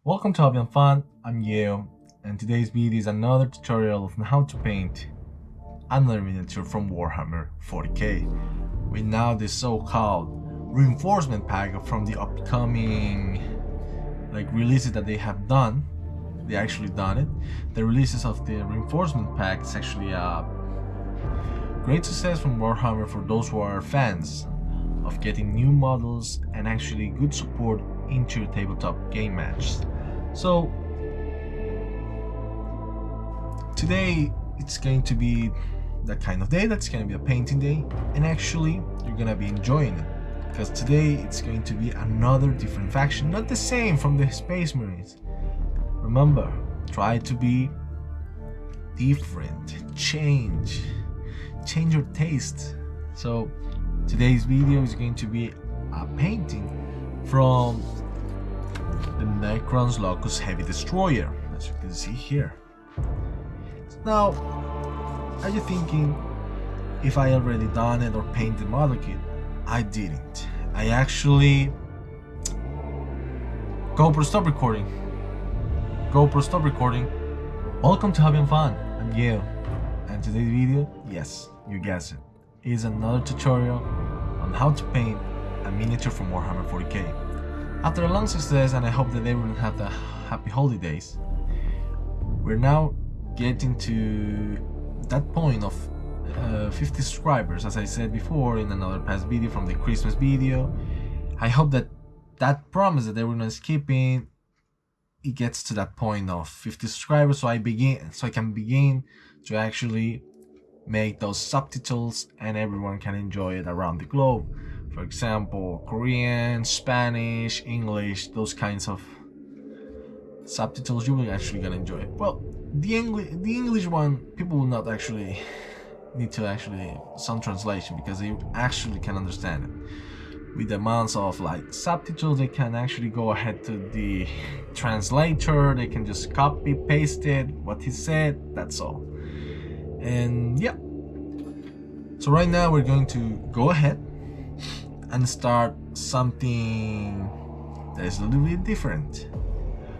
Welcome to Hobby and Fun, I'm Yeo, and today's video is another tutorial of how to paint another miniature from Warhammer 40k with now the so-called reinforcement pack from the upcoming releases that they have done. They actually done it. The releases of the reinforcement pack is actually a great success from Warhammer for those who are fans of getting new models and actually good support into your tabletop game matches. So today it's going to be that kind of day. That's going to be a painting day, and actually you're going to be enjoying it because today it's going to be another different faction, not the same from the Space Marines. Remember, try to be different, change your taste. So today's video is going to be a painting from the Necron's Lokhust Heavy Destroyer, as you can see here. Now, are you thinking if I already done it or painted model kit? I didn't. I actually... GoPro, stop recording. GoPro, stop recording. Welcome to Hobby and Fun, I'm Yeo, and today's video, yes, you guessed it, is another tutorial on how to paint a miniature from Warhammer 40k. After a long success, and I hope that everyone had the happy holidays, we're now getting to that point of 50 subscribers, as I said before in another past video from the Christmas video. I hope that that promise that everyone is keeping, it gets to that point of 50 subscribers, so I can begin to actually make those subtitles and everyone can enjoy it around the globe. For example, Korean, Spanish, English, those kinds of subtitles you will actually gonna enjoy. Well, the English one, people will not actually need to some translation because they actually can understand it. With the amounts of subtitles, they can actually go ahead to the translator, they can just copy paste it, what he said, that's all. And yeah, so right now we're going to go ahead and start something that is a little bit different.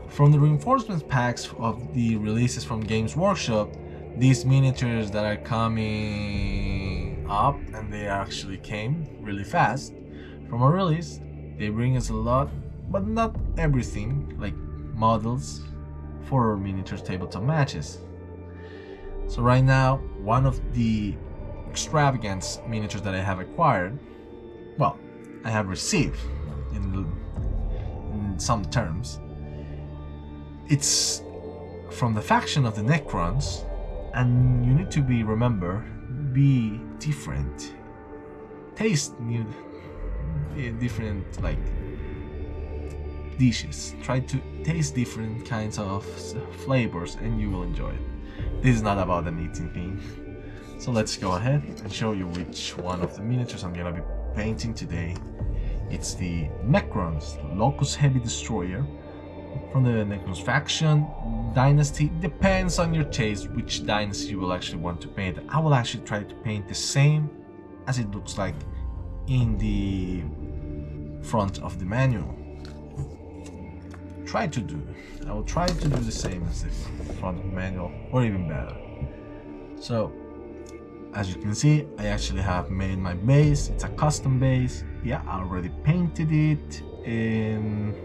From the reinforcement packs of the releases from Games Workshop, these miniatures that are coming up, and they actually came really fast from a release, they bring us a lot, but not everything, like models for miniatures tabletop matches. So right now, one of the extravagant miniatures that I have acquired, well, I have received in some terms, it's from the faction of the Necrons, and you need to be different, taste new, different dishes, try to taste different kinds of flavors and you will enjoy it. This is not about an eating thing, so let's go ahead and show you which one of the miniatures I'm gonna be painting today. It's the Necron's Lokhust Heavy Destroyer from the Necron's faction dynasty. Depends on your taste which dynasty you will actually want to paint. I will actually try to paint the same as it looks like in the front of the manual. I will try to do the same as the front of the manual, or even better. So as you can see, I actually have made my base. It's a custom base. Yeah, I already painted it in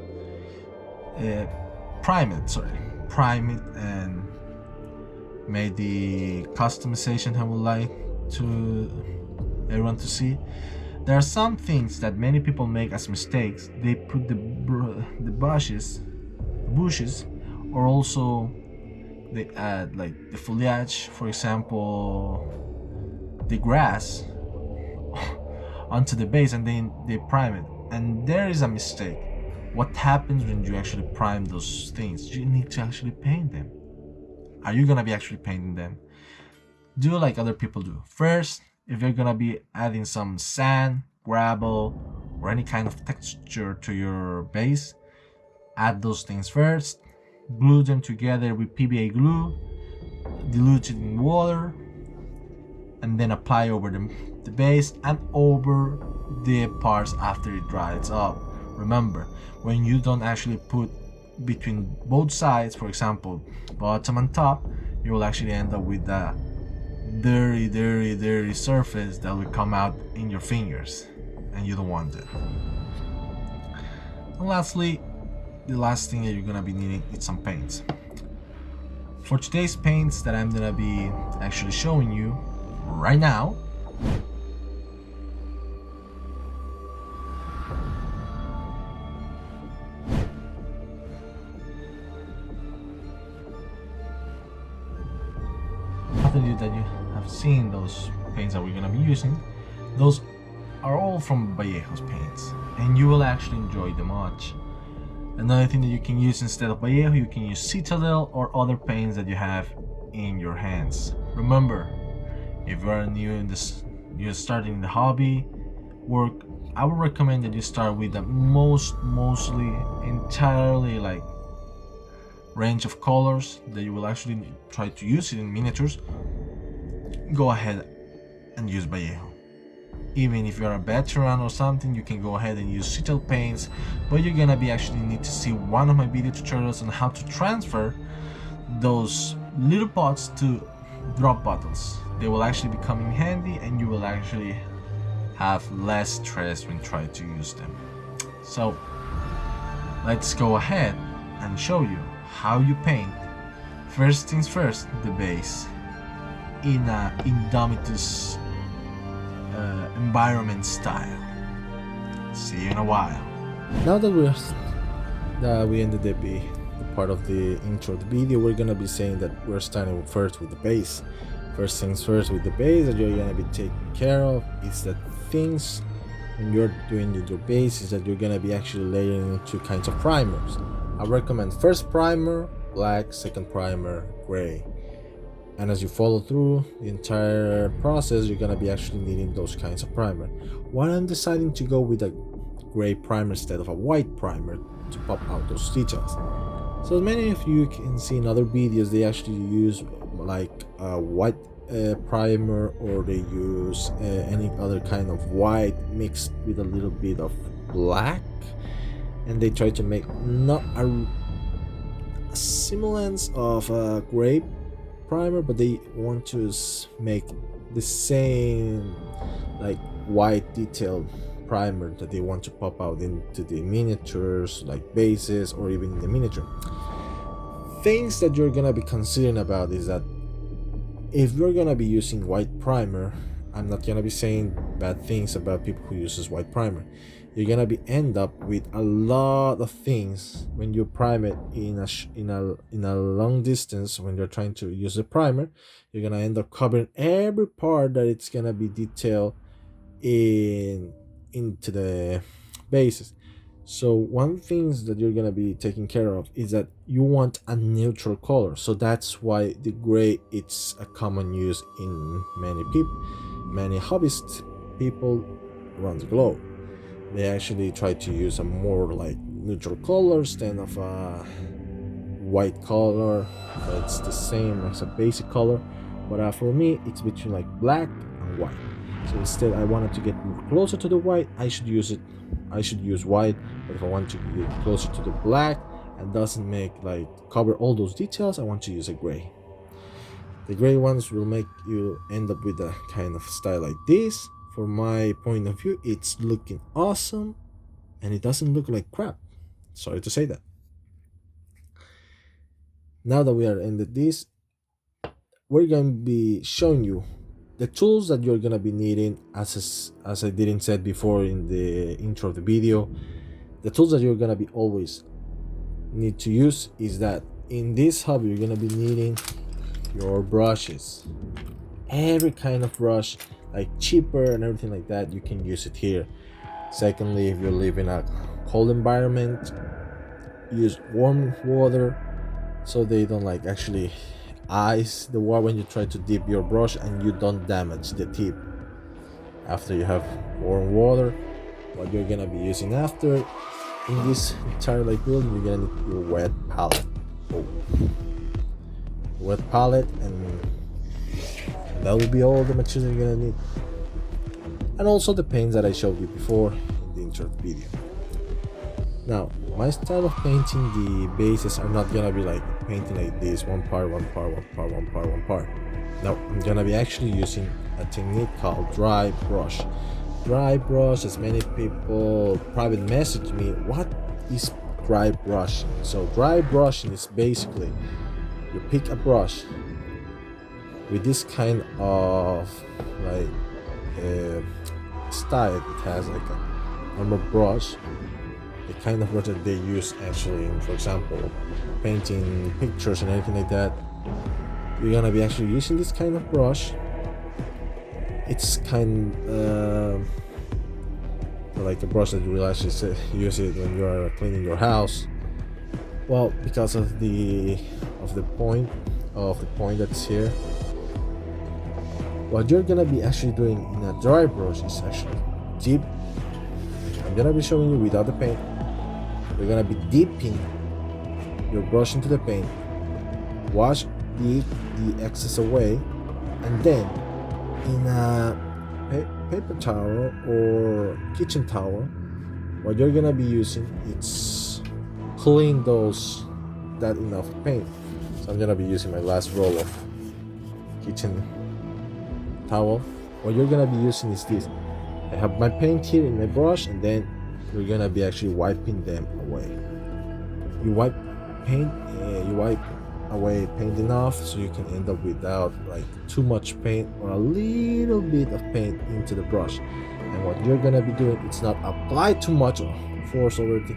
prime it and made the customization I would like to everyone to see. There are some things that many people make as mistakes. They put the bushes, or also they add the foliage, for example, the grass onto the base, and then they prime it. And there is a mistake. What happens when you actually prime those things? You need to actually paint them. Are you gonna be actually painting them? Do like other people do. First, if you're gonna be adding some sand, gravel, or any kind of texture to your base, add those things first, glue them together with PVA glue, dilute it in water, and then apply over the base and over the parts after it dries up. Remember, when you don't actually put between both sides, for example bottom and top, you will actually end up with a dirty surface that will come out in your fingers, and you don't want that. And lastly, the last thing that you're gonna be needing is some paints. For today's paints that I'm gonna be actually showing you right now, after that you have seen those paints that we're gonna be using, those are all from Vallejo's paints, and you will actually enjoy them much. Another thing that you can use instead of Vallejo, you can use Citadel or other paints that you have in your hands. Remember, if you are new in this, you're starting the hobby work, I would recommend that you start with the mostly entirely like range of colors that you will actually try to use it in miniatures. Go ahead and use Vallejo. Even if you're a veteran or something, you can go ahead and use Citadel paints, but you're gonna be actually need to see one of my video tutorials on how to transfer those little pots to drop bottles. They will actually be coming handy, and you will actually have less stress when trying to use them. So let's go ahead and show you how you paint. First things first, the base in a Indomitus environment style. See you in a while. Now that we ended the part of the intro of the video, we're gonna be saying that we're starting first with the base. First things first with the base that you're gonna be taking care of is that things when you're doing your base is that you're gonna be actually layering two kinds of primers. I recommend first primer black, second primer gray. And as you follow through the entire process, you're gonna be actually needing those kinds of primer. Why I'm deciding to go with a gray primer instead of a white primer to pop out those details. So as many of you can see in other videos, they actually use like a white primer, or they use any other kind of white mixed with a little bit of black, and they try to make not a semblance of a gray primer, but they want to make the same like white detailed primer that they want to pop out into the miniatures, like bases or even in the miniature. Things that you're gonna be considering about is that if you're gonna be using white primer, I'm not gonna be saying bad things about people who uses white primer. You're gonna be end up with a lot of things when you prime it in a long distance. When you're trying to use the primer, you're gonna end up covering every part that it's gonna be detailed into the bases. So one things that you're gonna be taking care of is that you want a neutral color. So that's why the gray it's a common use in many hobbyist people around the globe. They actually try to use a more like neutral color instead of a white color. But it's the same as a basic color, but for me it's between like black and white. So instead I wanted to get closer to the white, I should use white. But if I want to get closer to the black and doesn't make like cover all those details, I want to use a gray. The gray ones will make you end up with a kind of style like this. For my point of view, it's looking awesome, and it doesn't look like crap. Sorry to say that. Now that we are ended this, we're going to be showing you the tools that you're going to be needing. As I didn't said before in the intro of the video, the tools that you're going to be always need to use is that in this hobby you're going to be needing your brushes. Every kind of brush, like cheaper and everything like that, you can use it here. Secondly, if you live in a cold environment, use warm water so they don't like actually ice the water when you try to dip your brush, and you don't damage the tip. After you have warm water, what you're gonna be using after in this entire like build, you're gonna need your wet palette. Wet palette, and that will be all the material you're gonna need, and also the paints that I showed you before in the intro video. Now my style of painting the bases are not gonna be like painting like this, one part, one part, one part, one part, one part. No, I'm gonna be actually using a technique called dry brush. Dry brush, as many people private message me, what is dry brushing? So dry brushing is basically you pick a brush with this kind of like style. It has like a normal brush, the kind of brush that they use actually in, for example, painting pictures and anything like that. You're gonna be actually using this kind of brush. It's kind like a brush that you will actually use it when you are cleaning your house. Well, because of the point that's here. What you're gonna be actually doing in a dry brush is actually deep. I'm gonna be showing you without the paint. You're gonna be dipping your brush into the paint, wash the excess away, and then in a paper towel or kitchen towel, what you're gonna be using is clean that enough paint. So I'm gonna be using my last roll of kitchen towel. What you're gonna be using is this. I have my paint here in my brush, and then you're gonna be actually wiping them away. You wipe away paint enough so you can end up without like too much paint or a little bit of paint into the brush. And what you're gonna be doing, it's not apply too much force over the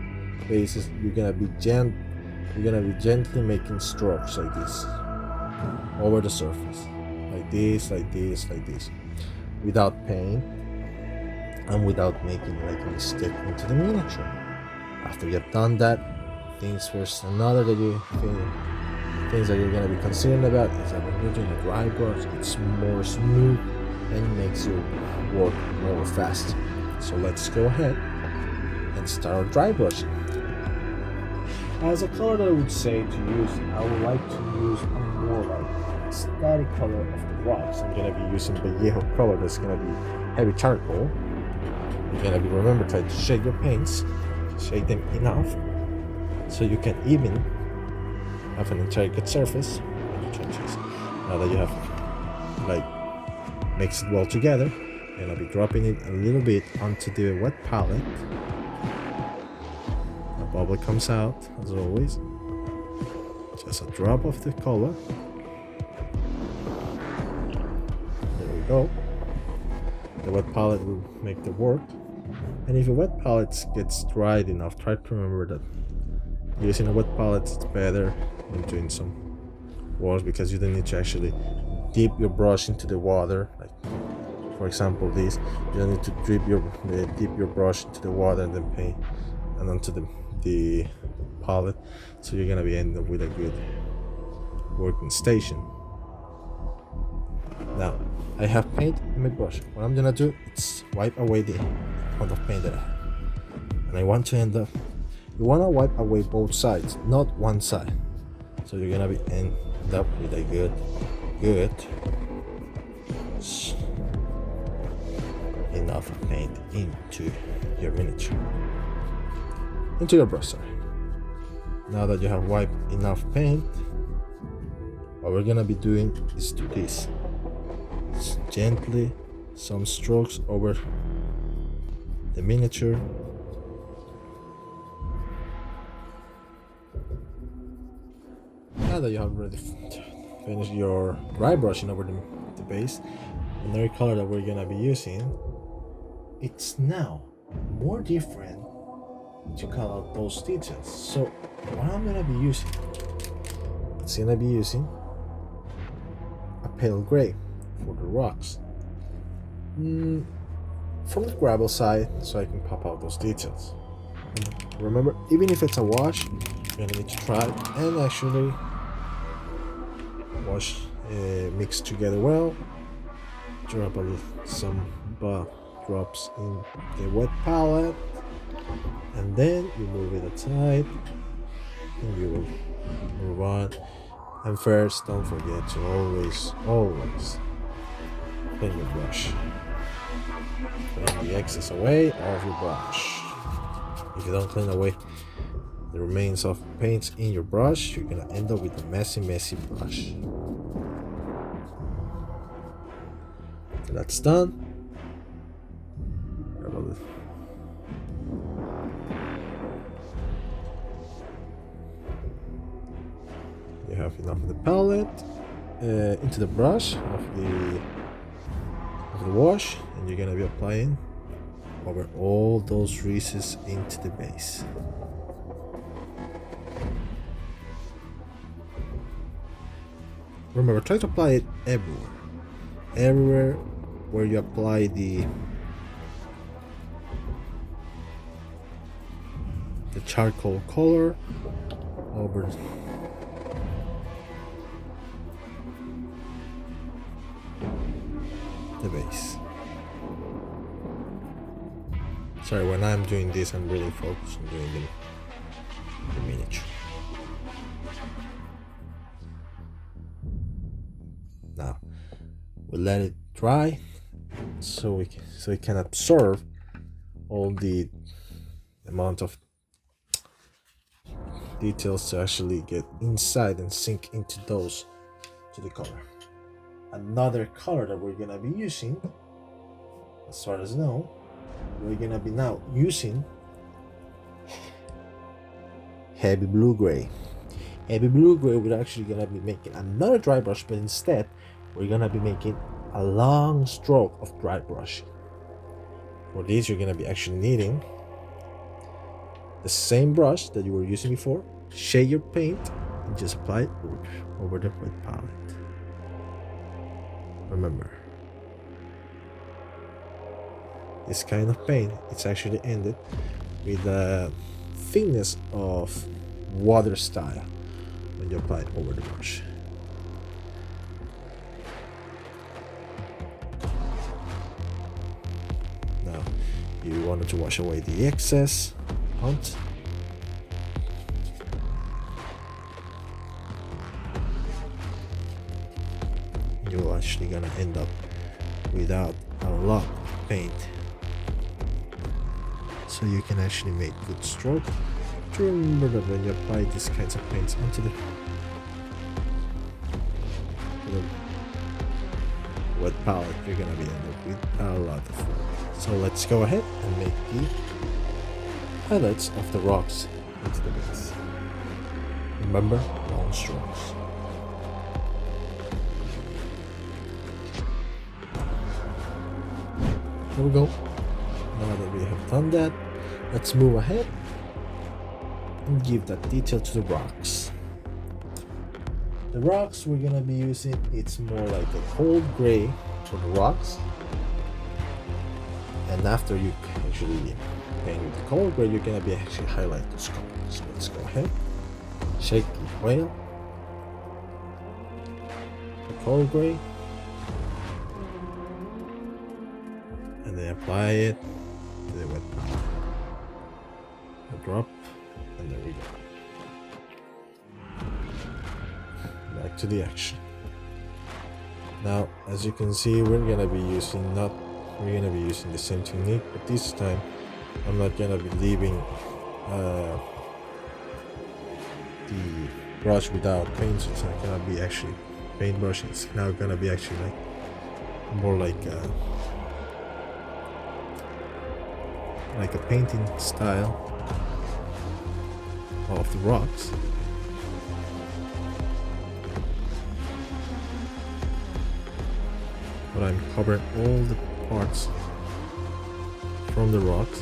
bases. You're gonna be gently making strokes like this over the surface, like this, like this, like this, without paint and without making like a mistake into the miniature. After you have done that, things that you're gonna be concerned about is that when you're doing a dry brush, it's more smooth and makes your work more fast. So let's go ahead and start our dry brushing. As a color that I would say to use, I would like to use a more like static color of the rocks. I'm gonna be using the yellow color that's gonna be heavy charcoal. You're gonna be remember try to shake your paints, shake them enough so you can even have an entire good surface. Now that you have like mixed it well together, and I'll be dropping it a little bit onto the wet palette. A bubble comes out as always. Just a drop of the color. There we go. The wet palette will make the work. And if your wet palette gets dried enough, try to remember that using a wet palette is better than doing some wash, because you don't need to actually dip your brush into the water. Like for example this, you don't need to dip your brush into the water and then paint and onto the palette. So you're gonna be ending up with a good working station. Now I have paint in my brush. What I'm gonna do is wipe away the amount of paint that I have, and I want to end up. You wanna wipe away both sides, not one side. So you're gonna be end up with a good enough paint into your miniature, into your brush. Sorry. Now that you have wiped enough paint, what we're gonna be doing is do this. Gently, some strokes over the miniature. Now that you have already finished your dry brushing over the base, another color that we're gonna be using, it's now more different to color out those details. So what I'm gonna be using, it's gonna be using a pale gray for the rocks from the gravel side, so I can pop out those details. And remember, even if it's a wash, you're gonna need to try and actually wash, mix together well. Drop some drops in the wet palette, and then you move it aside and you will move on. And first, don't forget to always clean your brush. Clean the excess away of your brush. If you don't clean away the remains of paints in your brush, you're gonna end up with a messy brush. So that's done. You have enough of the palette into the brush of the wash, and you're gonna be applying over all those creases into the base. Remember, try to apply it everywhere where you apply the charcoal color over the base. Sorry, when I'm doing this, I'm really focused on doing the miniature. Now we let it dry so it can absorb all the amount of details to actually get inside and sink into those to the color. Another color that we're gonna be using, as far as I know, we're gonna be now using heavy blue gray. Heavy blue gray, we're actually gonna be making another dry brush, but instead we're gonna be making a long stroke of dry brush. For this, you're gonna be actually needing the same brush that you were using before, shade your paint, and just apply it over the white palette. Remember, this kind of paint, it's actually ended with a thickness of water style when you apply it over the brush. Now, you wanted to wash away the excess paint. You're actually gonna end up without a lot of paint, so you can actually make good stroke. To remember that when you apply these kinds of paints onto the wet palette, you're gonna be end up with a lot of work. So let's go ahead and make the highlights of the rocks into the base. Remember, long strokes. There we go. Now that we have done that, let's move ahead and give that detail to the rocks. The rocks we're gonna be using, it's more like a cold gray for the rocks. And after you actually paint with the cold gray, you're gonna be actually highlight those colors. So let's go ahead, shake the whale, the cold gray, and then apply it to the wet palette. A drop, and there we go. Back to the action. Now, as you can see, we're gonna be using the same technique, but this time I'm not gonna be leaving the brush without paint. So it's not gonna be actually paintbrush. It's now gonna be actually like more like a painting style of the rocks. But I'm covering all the parts from the rocks.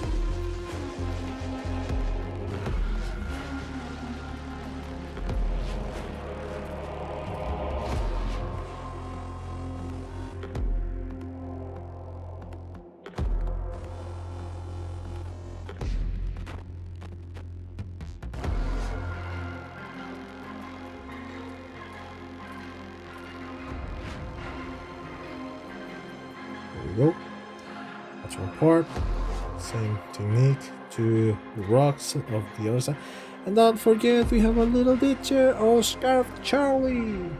Go. That's one part. Same technique to the rocks of the other side. And don't forget, we have a little ditcher of Scarf Charlie.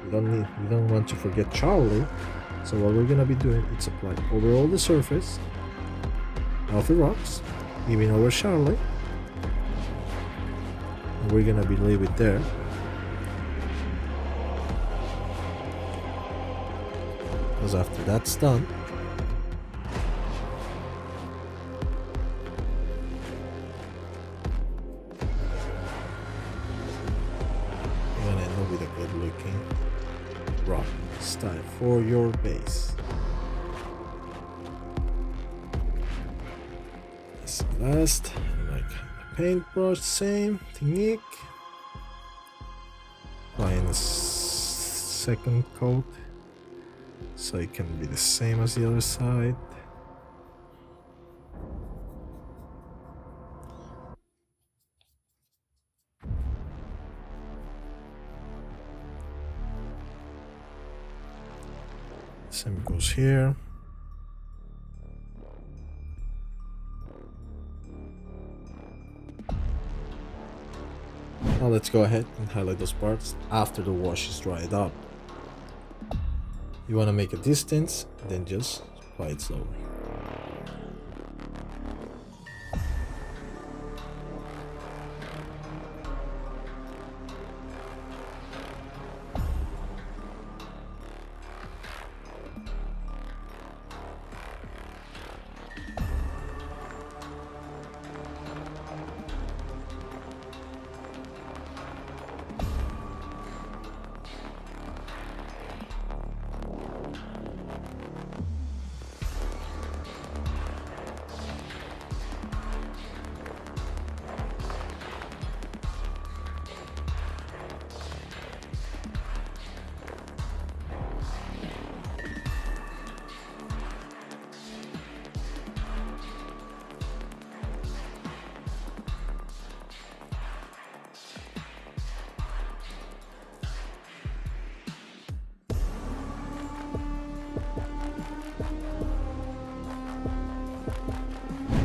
We don't want to forget Charlie. So what we're gonna be doing is apply over all the surface of the rocks, even over Charlie. and we're gonna be leave it there. Because after that's done, you're gonna end up with a good looking rock style for your base. That's the last, like paintbrush, same technique. Applying the second coat so it can be the same as the other side. Same goes here. Now let's go ahead and highlight those parts after the wash is dried up. You want to make a distance, then just apply it slowly.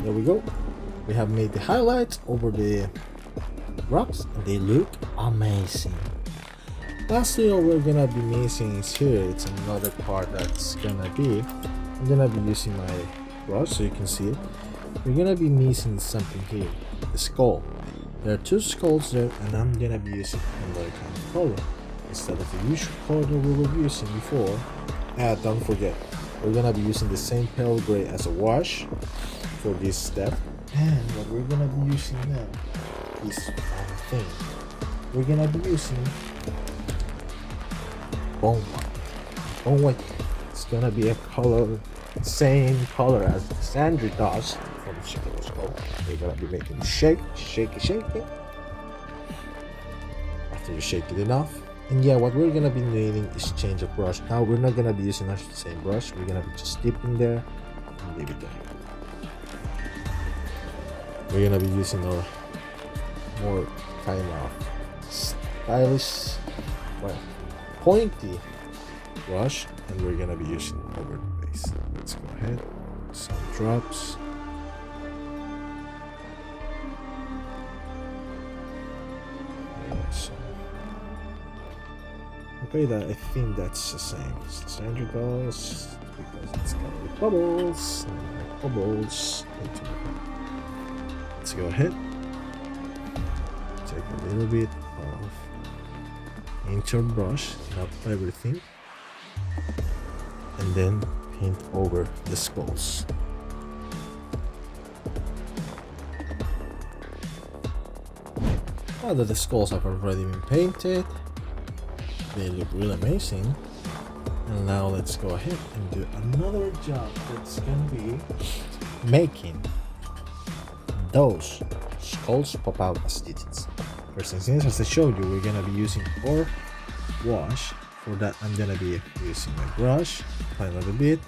There we go. We have made the highlights over the rocks and they look amazing. Lastly, all we're gonna be missing is here. It's another part that's gonna be, I'm gonna be using my brush so you can see it. We're gonna be missing something here, the skull. There are two skulls there and I'm gonna be using another kind of color instead of the usual color we were using before. Don't forget, we're gonna be using the same pale gray as a wash for this step, and what we're gonna be using now is one thing. We're gonna be using bone white. Bone white, it's gonna be a color, same color as Sandry does from Chicago's Gold. We're gonna be making it shake it. After you shake it enough, and yeah, what we're gonna be needing is change of brush. Now we're not gonna be using the same brush. We're gonna be just dipping there and leave it there. We're gonna be using our more kind of stylish, well, pointy brush, and we're gonna be using it over the base. Let's go ahead, some drops. So, okay, that I think that's the same as the standard does because it's got the bubbles. Bubbles. Let's go ahead, take a little bit of into your brush, not everything, and then paint over the skulls. Now that the skulls have already been painted, they look really amazing. And now let's go ahead and do another job that's gonna be making those skulls pop out as digits. First things as I showed you, we're gonna be using our wash. For that, I'm gonna be using my brush, apply a little bit,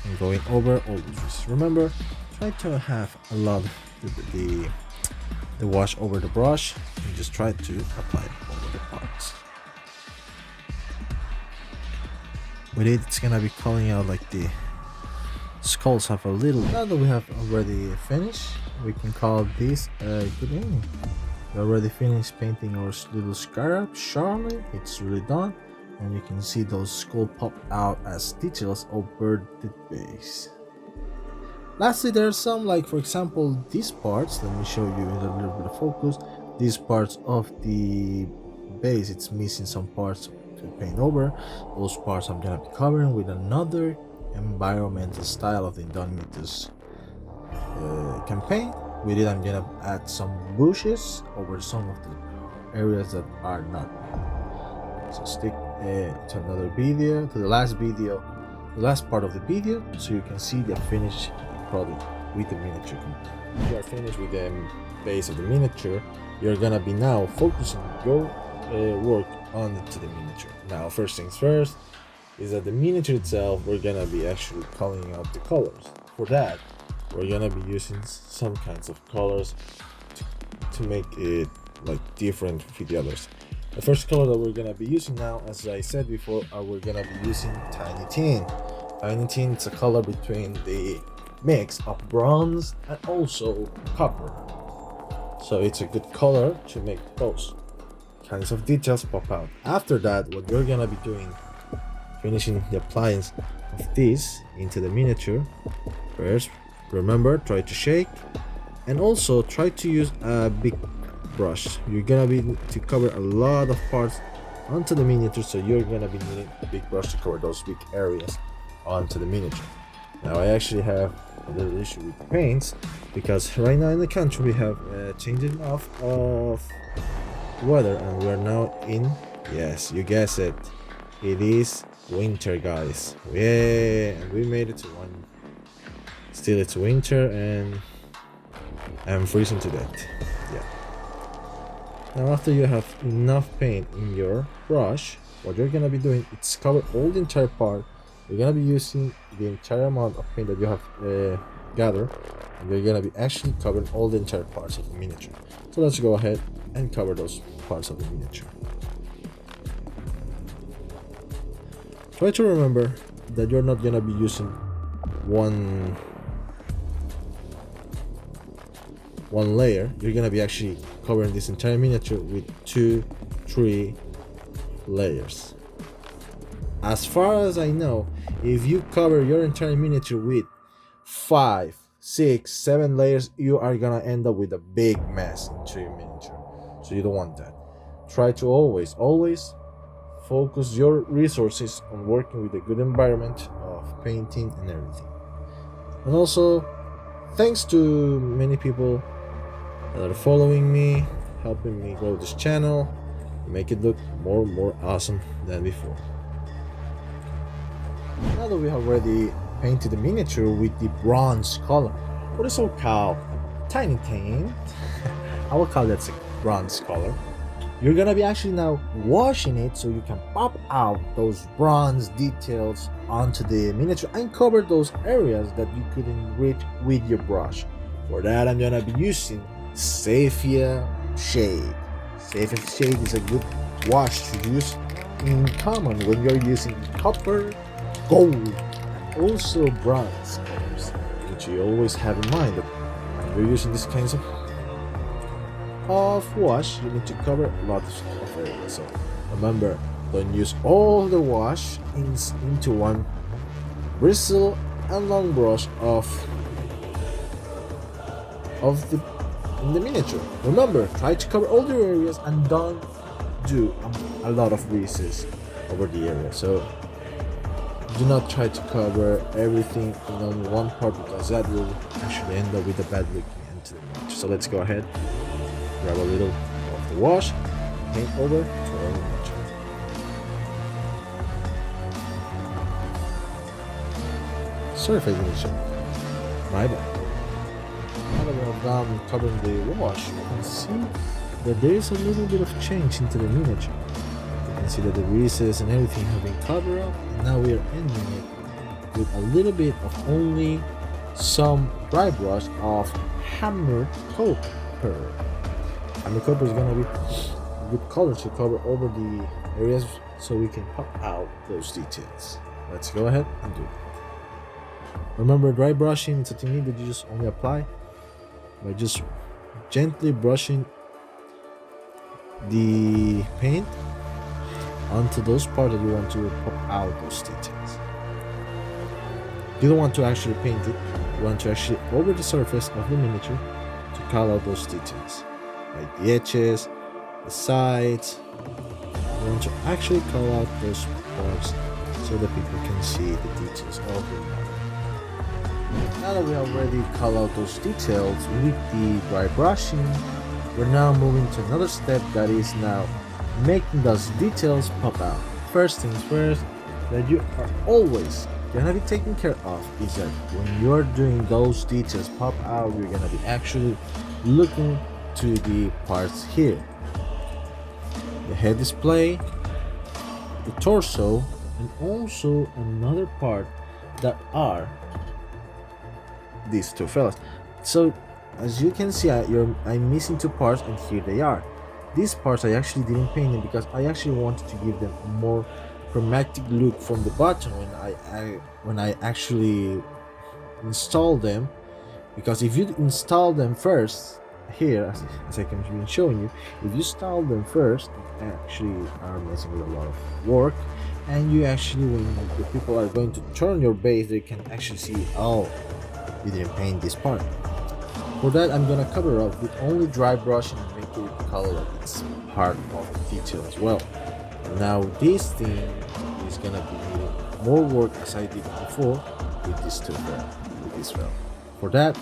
and going over all these. Remember, try to have a lot of the wash over the brush, and just try to apply it over the parts. With it, it's gonna be calling out like the skulls have a little. Now that we have already finished, we can call this a good evening. We already finished painting our little scarab. Charming, it's really done, and you can see those skulls pop out as details over the base. Lastly, there are some, like for example these parts. Let me show you in a little bit of focus. these parts of the base, it's missing some parts to paint over. Those parts I'm gonna be covering with another environmental style of the Indomitus campaign. With it, I'm gonna add some bushes over some of the areas that are not. So stick to another video, to the last video, the last part of the video, so you can see the finished product with the miniature. If you are finished with the base of the miniature, you're gonna be now focusing your work onto the miniature. Now, first things first is that the miniature itself, we're gonna be actually coloring out the colors. For that, we're gonna be using some kinds of colors to make it like different from the others. The first color that we're gonna be using now, as I said before, we're gonna be using Tiny Tin. Tiny Tin is a color between the mix of bronze and also copper. So it's a good color to make those kinds of details pop out. After that, what we're gonna be doing, finishing the appliance of this into the miniature. First, remember, try to shake, and also try to use a big brush. You're gonna be to cover a lot of parts onto the miniature, so you're gonna be needing a big brush to cover those big areas onto the miniature. Now, I actually have a little issue with the paints, because right now in the country we have changing off of weather, and we're now in, yes, you guess it, it is winter, guys. Yeah, and we made it to one. Still, it's winter and I'm freezing to death. Yeah. Now, after you have enough paint in your brush, what you're gonna be doing is cover all the entire part. You're gonna be using the entire amount of paint that you have gathered, and you're gonna be actually covering all the entire parts of the miniature. So let's go ahead and cover those parts of the miniature. Try to remember that you're not gonna be using one layer. You're gonna be actually covering this entire miniature with 2-3 layers. As far as I know, if you cover your entire miniature with 5, 6, 7 layers, you are gonna end up with a big mess into your miniature. So you don't want that. Try to always focus your resources on working with a good environment of painting and everything. And also, thanks to many people that are following me, helping me grow this channel, make it look more awesome than before. Now that we have already painted the miniature with the bronze color, what is so called Tiny Tin, I will call that a bronze color. You're gonna be actually now washing it so you can pop out those bronze details onto the miniature and cover those areas that you couldn't reach with your brush. For that, I'm gonna be using Sepia Shade. Sepia Shade is a good wash to use in common when you're using copper, gold, and also bronze colors, which you always have in mind that when you're using these kinds of wash, you need to cover lots of areas. So remember, don't use all the wash into one bristle and long brush in the miniature. Remember, try to cover all the areas and don't do a lot of greases over the area. So do not try to cover everything in only one part, because that will actually end up with a bad look into the miniature. So let's go ahead, grab a little of the wash, paint over to our miniature. Sorry if I didn't show. My bad. Now that we're done covering the wash, you can see that there is a little bit of change into the miniature. You can see that the creases and everything have been covered up, and now we are ending it with a little bit of only some dry brush of hammered copper. Hammered copper is gonna be a good color to cover over the areas so we can pop out those details. Let's go ahead and do it. Remember, dry brushing is a technique that you just only apply by just gently brushing the paint onto those parts that you want to pop out those details. You don't want to actually paint it, you want to actually over the surface of the miniature to call out those details. like the edges, the sides. I want to actually call out those parts so that people can see the details of it. Now that we already call out those details with the dry brushing, we're now moving to another step, that is now making those details pop out. First things first, that you are always gonna be taking care of is that when you're doing those details pop out, you're gonna be actually looking to the parts here: the head display, the torso, and also another part that are these two fellas. So as you can see, I'm missing two parts, and here they are. These parts I actually didn't paint them because I actually wanted to give them a more chromatic look from the bottom when I actually install them. Because if you install them first here, as I can be showing you, if you install them first, you actually are messing with a lot of work, and you actually, when the people are going to turn your base, they can actually see, oh, you didn't paint this part. For that, I'm gonna cover up with only dry brushing and make it color like it's part of the detail as well. Now this thing is gonna be needing more work as I did before with this felt. For that,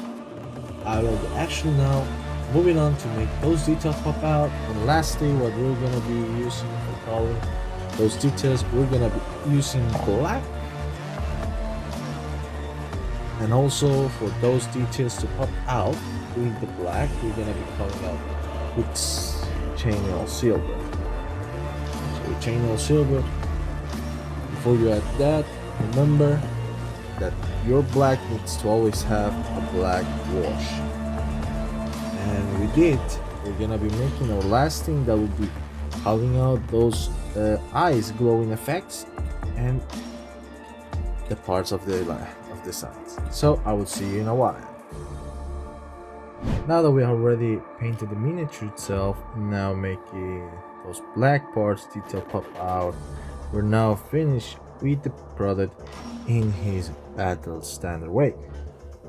I will be actually now moving on to make those details pop out. And lastly, what we're gonna be using for coloring those details, we're gonna be using black. And also for those details to pop out with the black, we're gonna be coloring out with chainmail silver. So with chainmail silver, before you add that, remember that your black needs to always have a black wash. And with it, we're gonna be making our last thing, that will be coloring out those eyes glowing effects and the parts of the sides. So I will see you in a while. Now that we have already painted the miniature itself, now making those black parts detail pop out, we're now finished with the product in his battle standard way.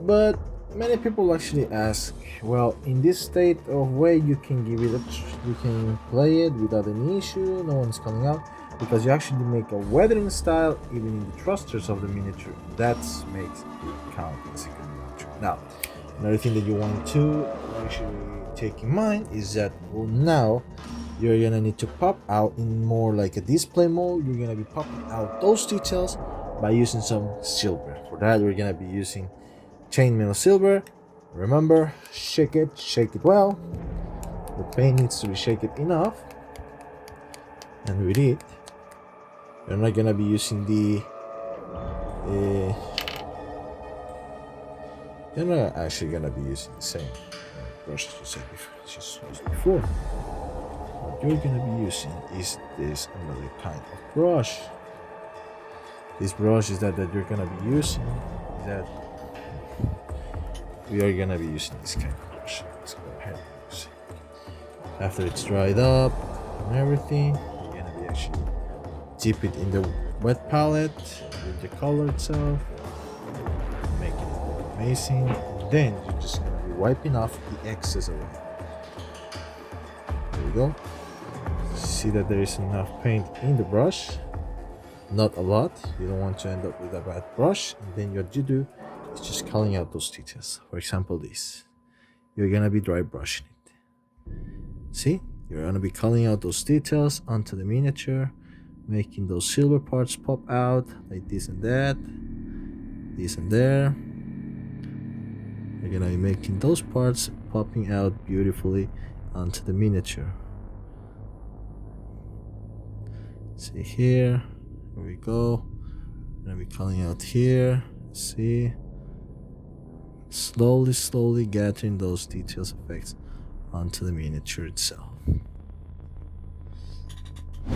But many people actually ask, well, in this state of way you can you can play it without any issue, no one's coming out, because you actually make a weathering style even in the thrusters of the miniature. That makes it count as a good miniature. Now, another thing that you want to actually take in mind is that, well, now you're gonna need to pop out in more like a display mode. You're gonna be popping out those details by using some silver. For that, we're gonna be using chainmail silver. Remember, shake it well. The paint needs to be shaken enough. And with it, you're not gonna be using you're not actually gonna be using the same brush as you just used before. What you're gonna be using is this another kind of brush. This brush is that you're gonna be using is that we are gonna be using this kind of brush. Let's go ahead and use it. After it's dried up and everything, you're gonna be actually dip it in the wet palette with the color itself, making it look amazing. And then you're just gonna be wiping off the excess away. There we go. See that there is enough paint in the brush, not a lot. You don't want to end up with a bad brush. And then what you do is just culling out those details. For example, this. You're gonna be dry brushing it. See? You're gonna be culling out those details onto the miniature, making those silver parts pop out like this and that, this and there. You're gonna be making those parts popping out beautifully onto the miniature. See here we go. I'm gonna be culling out here. See, slowly gathering those details effects onto the miniature itself.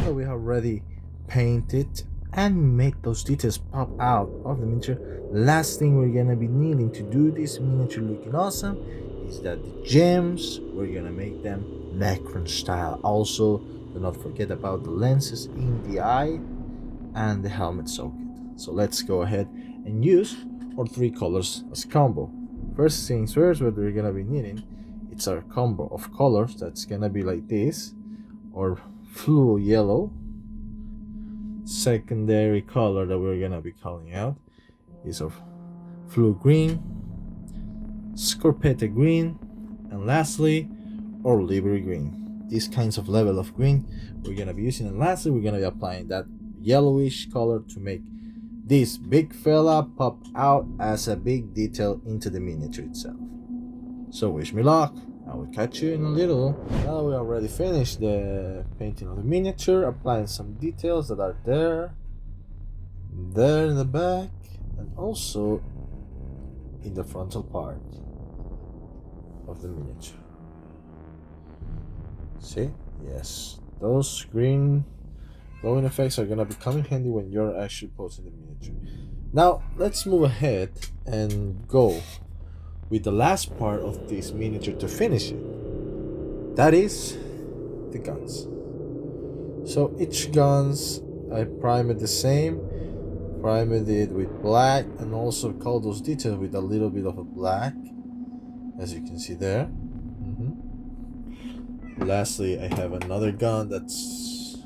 So we have already painted and make those details pop out of the miniature. Last thing we're gonna be needing to do this miniature looking awesome is that the gems, we're gonna make them Necron style. Also, do not forget about the lenses in the eye and the helmet socket. So let's go ahead and use our three colors as combo. First things first, what we're gonna be needing it's a combo of colors that's gonna be like this, or fluo yellow. Secondary color that we're gonna be calling out is of fluo green, scorpetta green, and lastly Orlivery green. These kinds of level of green we're gonna be using, and lastly we're gonna be applying that yellowish color to make this big fella pop out as a big detail into the miniature itself. So wish me luck. I will catch you in a little. Now we already finished the painting of the miniature, applying some details that are there in the back, and also in the frontal part of the miniature. See? Yes. Those green glowing effects are gonna be coming handy when you're actually posting the miniature. Now let's move ahead and go with the last part of this miniature to finish it. That is the guns. So each guns I primed the same. Primed it with black and also color those details with a little bit of a black, as you can see there. Lastly, I have another gun that's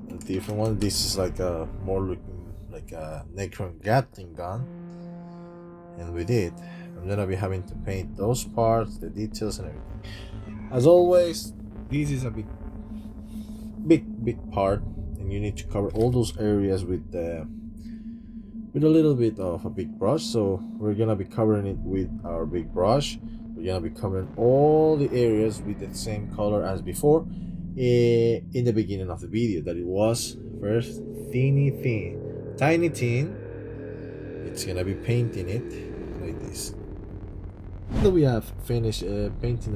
a different one. This is like a more looking like a Necron Gatling gun, and with it I'm gonna be having to paint those parts, the details and everything. As always, this is a big part, and you need to cover all those areas with a little bit of a big brush. So we're gonna be covering it with our big brush. We're gonna be covering all the areas with the same color as before in the beginning of the video, that it was first tiny thin. It's gonna be painting it like this. Now that we have finished painting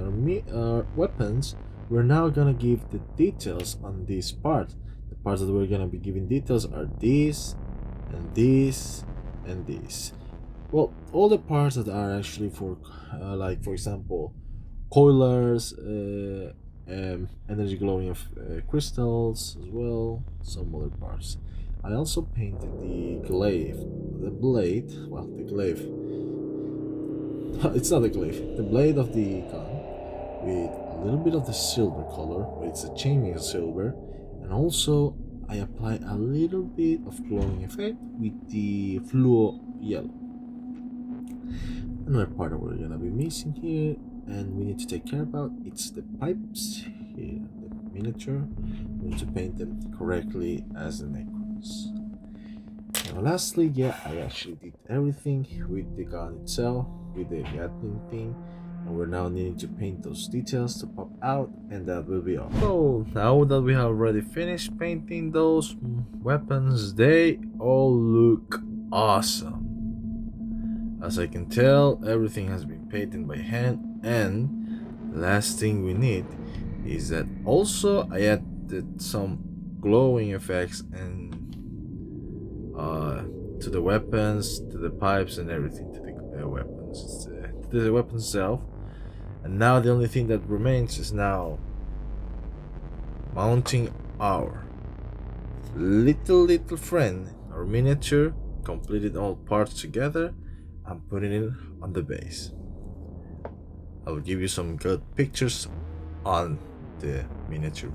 our weapons, we're now gonna give the details on this part. The parts that we're gonna be giving details are these and these and these. Well, all the parts that are actually for like for example coilers, energy glowing of crystals as well, some other parts. I also painted the glaive, the blade, well the glaive, it's not a glaive, the blade of the gun with a little bit of the silver color, but it's a chainmail silver, and also I apply a little bit of glowing effect with the fluo yellow. Another part that we're gonna be missing here and we need to take care about, it's the pipes here, the miniature. We need to paint them correctly as the Necrons. And lastly, yeah, I actually did everything with the gun itself, with the Gatling thing, and we're now needing to paint those details to pop out, and that will be all. So now that we have already finished painting those weapons, they all look awesome. As I can tell, everything has been painted by hand, and the last thing we need is that also I added some glowing effects and to the weapons, to the pipes and everything, to the weapons, to the weapon itself. And now the only thing that remains is now mounting our little friend, our miniature, completed all parts together, and putting it on the base. I will give you some good pictures on the miniature